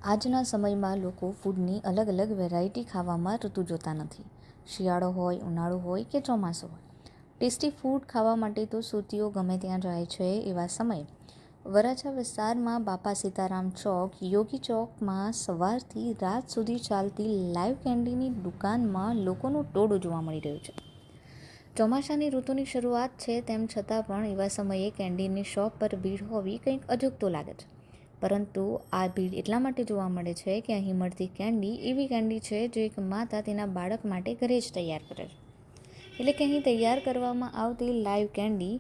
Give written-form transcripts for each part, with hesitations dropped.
આજના સમયમાં લોકો ફૂડની અલગ અલગ વેરાયટી ખાવામાં ઋતુ જોતા નથી. શિયાળો હોય, ઉનાળો હોય કે ચોમાસું હોય, ટેસ્ટી ફૂડ ખાવા માટે તો સુરતીઓ ગમે ત્યાં જાય છે. એવા સમયે વરાછા વિસ્તારમાં બાપા સીતારામ ચોક, યોગી ચોકમાં સવારથી રાત સુધી ચાલતી લાઈવ કેન્ડીની દુકાનમાં લોકોનું ટોળું જોવા મળી રહ્યું છે. ચોમાસાની ઋતુની શરૂઆત છે, તેમ છતાં પણ એવા સમયે કેન્ડીની શોપ પર ભીડ હોવી કંઈક અજુગતું લાગે છે. પરંતુ આ ભીડ એટલા માટે જોવા મળે છે કે અહીં મળતી કેન્ડી એવી કેન્ડી છે જે એક માતા તેના બાળક માટે ઘરે જ તૈયાર કરે છે. એટલે કે અહીં તૈયાર કરવામાં આવતી લાઈવ કેન્ડી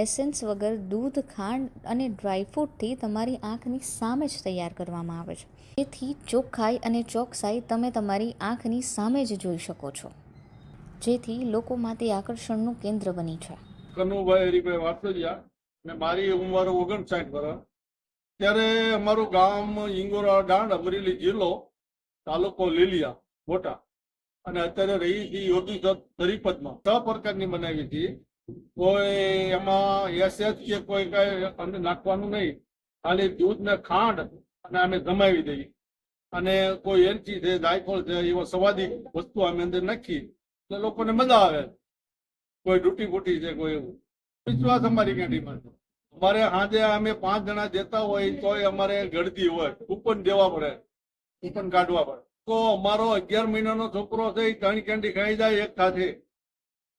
એસેન્સ વગર દૂધ, ખાંડ અને ડ્રાયફ્રૂટથી તમારી આંખની સામે જ તૈયાર કરવામાં આવે છે. જેથી ચોખ્ખાઈ અને ચોકસાઈ તમે તમારી આંખની સામે જ જોઈ શકો છો, જેથી લોકો માટે આકર્ષણનું કેન્દ્ર બની છે. કનુભાઈ હરિભાઈ વાસરિયા ને મારી ઉંમર 59 વર્ષ. ત્યારે અમારું ગામ ઇંગોરા ડાંડ, અમરેલી જિલ્લો, તાલુકો લીલિયા મોટા, અને અત્યારે રહી હતી યોગી તરીપદમાં 6 પ્રકારની બનાવી હતી. કોઈ એમાં એસેસ કે કોઈ કઈ અમે નાખવાનું નહીં, ખાલી દૂધ ને ખાંડ અને અમે જમાવી દઈએ. અને કોઈ એલચી છે, જાયફળ છે, એવો સ્વાદિક વસ્તુ અમે અંદર નાખી એટલે લોકોને મજા આવે. કોઈ ડૂટી ફૂટી છે, કોઈ એવું વિશ્વાસ અમારી કેન્ટીમાં. અમારે સાંજે અમે 5 જણા જતા હોય તોય અમારે ગળદી હોય, કૂપન દેવા પડે, કૂપન કાઢવા પડે. તો અમારો 11 મહિનાનો છોકરો છે, એ 3 કેન્ડી ખાઈ જાય એક સાથે,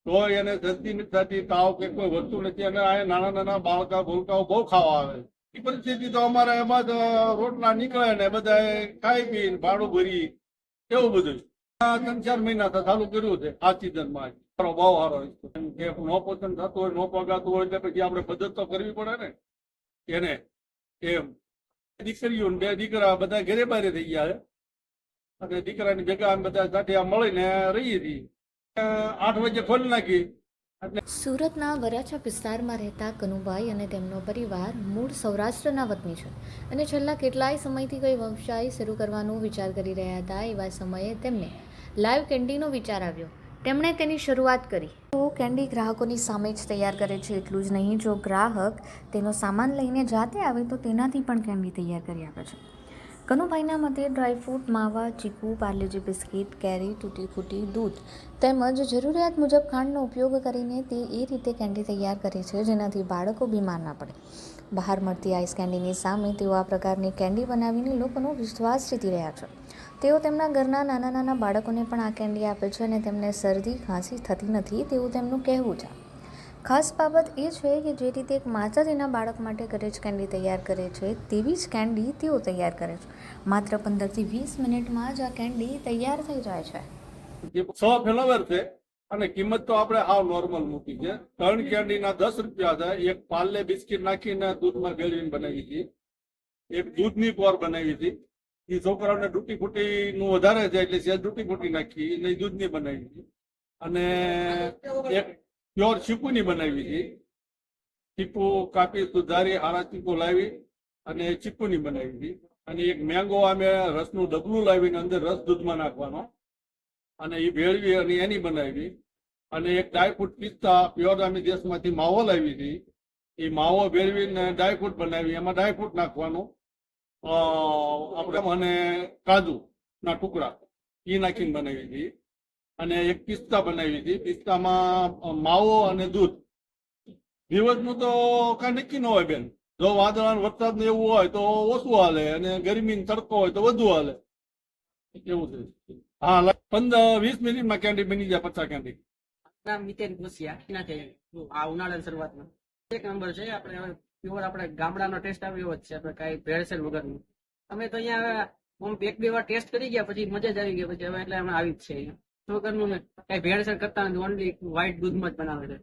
તો એને શરદી નથી થતી, તાવ કે કોઈ વસ્તુ નથી. અને આ નાના નાના બાળકા ભૂલકાઓ બહુ ખાવા આવે. એ પરિસ્થિતિ તો અમારે એમાં જ રોટલા નીકળે ને બધા ખાઈ પી ભાડું ભરી, એવું બધું 3-4 મહિના ચાલુ કર્યું છે આ સિઝનમાં. બહુ સારો નો પસંદ થતું હોય, નો પગાતું હોય એટલે પછી આપણે મદદ તો કરવી પડે ને એને. એમ દીકરીઓ 2 દીકરા બધા ઘરે બારે થઈ ગયા છે, અને દીકરાની ભેગા અમે બધા સાથે મળીને રહીએ છીએ. 8 વાગે ખોલી નાખી. સુરતના વરાછા વિસ્તારમાં રહેતા કનુભાઈ અને તેમનો પરિવાર મૂળ સૌરાષ્ટ્રના વતની છે અને છેલ્લા કેટલાય સમયથી કોઈ વ્યવસાય શરૂ કરવાનો વિચાર કરી રહ્યા હતા. એવા સમયે તેમને લાઈવ કેન્ડીનો વિચાર આવ્યો. તેમણે તેની શરૂઆત કરી. તો કેન્ડી ગ્રાહકોની સામે જ તૈયાર કરે છે. એટલું જ નહીં, જો ગ્રાહક તેનો સામાન લઈને જાતે આવે તો તેનાથી પણ કેન્ડી તૈયાર કરી આપે છે. કનુભાઈના મતે ડ્રાયફ્રૂટ, માવા, ચીકુ, પાર્લેજી બિસ્કિટ, કેરી, તૂટી ફૂટી, દૂધ તેમજ જરૂરિયાત મુજબ ખાંડનો ઉપયોગ કરીને તે એ રીતે કેન્ડી તૈયાર કરે છે જેનાથી બાળકો બીમાર ના પડે. બહાર મળતી આઈસ કેન્ડીની સામે તેઓ આ પ્રકારની કેન્ડી બનાવીને લોકોનો વિશ્વાસ જીતી રહ્યા છે. તેઓ તેમના ઘરના નાના નાના બાળકોને પણ આ કેન્ડી આપે છે અને તેમને શરદી ખાંસી થતી નથી તેવું તેમનું કહેવું છે. ખાસ બાબત એ છે કે જે રીતે એક માતા તેના બાળક માટે ઘરે જ કેન્ડી તૈયાર કરે છે, તેવી જ કેન્ડી તેઓ તૈયાર કરે છે. માત્ર 15 થી 20 મિનિટમાં જ આ કેન્ડી તૈયાર થઈ જાય છે. 6 ફ્લેવર છે અને કિંમત તો આપણે હાવ નોર્મલ મૂકી છે. 3 કેન્ડીના 10 રૂપિયા છે. એક પાર્લે બિસ્કિટ નાખીને દૂધમાં ભેળવીને બનાવી હતી, એક દૂધની પોર બનાવી હતી. એ છોકરાઓને ડૂટી ફૂટી નું વધારે છે એટલે સેજ ડૂટી ફૂટી નાખી ને દૂધની બનાવી હતી. અને એક પ્યોર ચીકુની બનાવી હતી. ચીકુ કાપી સુધારી હારા ચીકુ લાવી અને ચીકુની બનાવી હતી. અને એક મેંગો અમે રસનું ડબલું લાવીને અંદર રસ દૂધમાં નાખવાનો અને એ ભેળવી અને એની બનાવી. અને એક ડ્રાયફ્રૂટ પિસ્તા પ્યોર અમે દેશમાંથી માવો લાવી હતી, એ માવો ભેળવીને ડ્રાયફ્રૂટ બનાવી, એમાં ડ્રાયફ્રૂટ નાખવાનું આપણે, અને કાજુ ના ટુકડા એ નાખીને બનાવી હતી. અને એક પિસ્તા બનાવી હતી. પિસ્તામાં માવો અને દૂધ. દિવસનું તો કાંઈ નક્કી ન હોય બેન. જો વાદળા વરસાદ ને એવું હોય તો ઓછું હાલે, અને ગરમી તડકો હોય તો વધુ હાલે, એવું છે. હા, 15-20 મિનિટમાં કેન્ડી બની જાય. 50 કેન્ડી. મિતેન કુશિયા આ ઉનાળાની શરૂઆતમાં 1 નંબર છે. આપણે પ્યોર આપણે ગામડાનો ટેસ્ટ આવે એવો જ છે, આપણે કઈ ભેળસેળ વગરનું. અમે તો અહીંયા 1-2 વાર ટેસ્ટ કરી ગયા, પછી મજા જ આવી ગઈ. પછી હવે એટલે અમે આવી જ છે અહીંયા. વગરનું કઈ ભેળસેળ કરતા નથી, ઓનલી વ્હાઈટ દૂધમાં જ બનાવે છે.